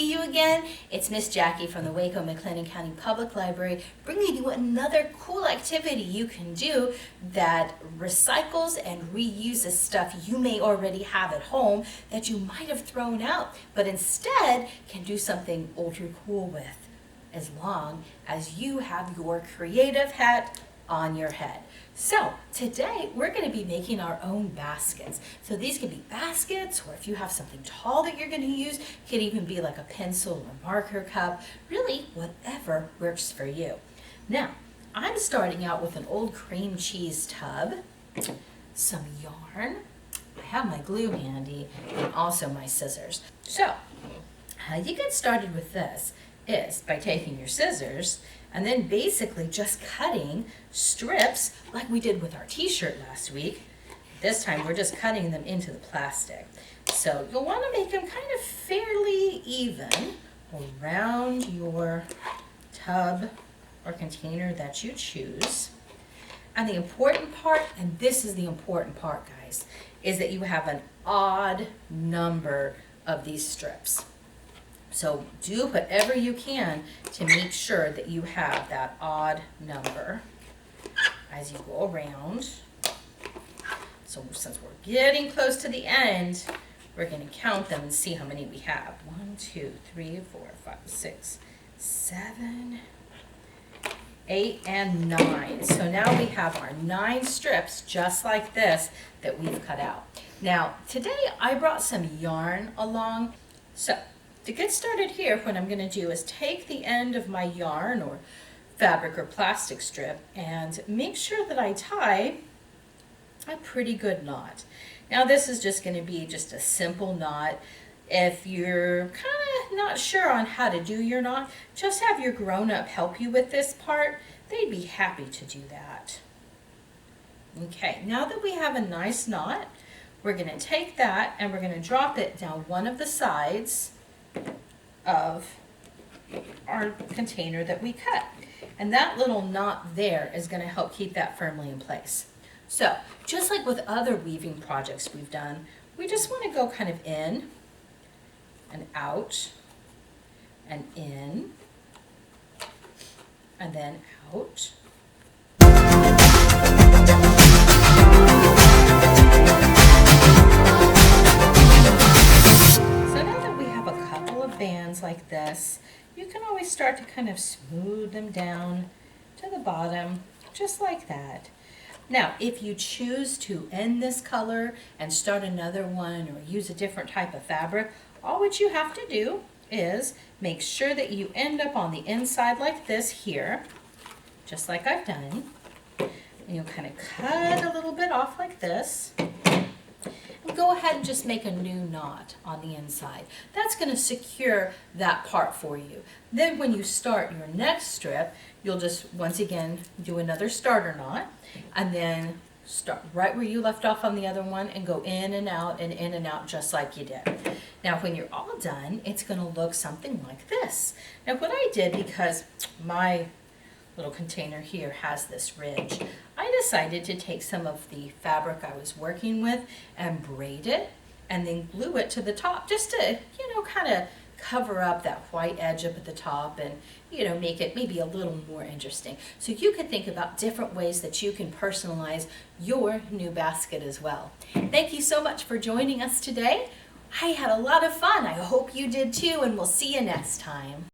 see you again. It's Miss Jackie from the Waco McLennan County Public Library, bringing you another cool activity you can do that recycles and reuses stuff you may already have at home that you might have thrown out, but instead can do something ultra cool with, as long as you have your creative hat on your head. So today we're going to be making our own baskets. So these can be baskets, or if you have something tall that you're going to use, it could even be like a pencil or marker cup, really whatever works for you. Now, I'm starting out with an old cream cheese tub, some yarn, I have my glue handy, and also my scissors. So how you get started with this is by taking your scissors and then basically just cutting strips like we did with our t-shirt last week. This time we're just cutting them into the plastic. So you'll want to make them kind of fairly even around your tub or container that you choose. And the important part, and this is the important part, guys, is that you have an odd number of these strips. So do whatever you can to make sure that you have that odd number as you go around. So since we're getting close to the end, we're going to count them and see how many we have. 1, 2, 3, 4, 5, 6, 7, 8, and 9. So now we have our 9 strips just like this that we've cut out. Now today I brought some yarn along. So to get started here, what I'm going to do is take the end of my yarn or fabric or plastic strip and make sure that I tie a pretty good knot. Now this is just going to be just a simple knot. If you're kind of not sure on how to do your knot, just have your grown-up help you with this part. They'd be happy to do that. Okay, now that we have a nice knot, we're going to take that and we're going to drop it down one of the sides of our container that we cut. And that little knot there is going to help keep that firmly in place. So just like with other weaving projects we've done, we just want to go kind of in and out and in and then out. Bands like this, you can always start to kind of smooth them down to the bottom, just like that. Now, if you choose to end this color and start another one or use a different type of fabric, all what you have to do is make sure that you end up on the inside like this here, just like I've done. And you'll kind of cut a little bit off like this. Go ahead and just make a new knot on the inside. That's going to secure that part for you. Then when you start your next strip, you'll just once again do another starter knot and then start right where you left off on the other one and go in and out just like you did. Now when you're all done, it's going to look something like this. Now what I did, because my little container here has this ridge, I decided to take some of the fabric I was working with and braid it and then glue it to the top just to, kind of cover up that white edge up at the top and, make it maybe a little more interesting. So you could think about different ways that you can personalize your new basket as well. Thank you so much for joining us today. I had a lot of fun. I hope you did too, and we'll see you next time.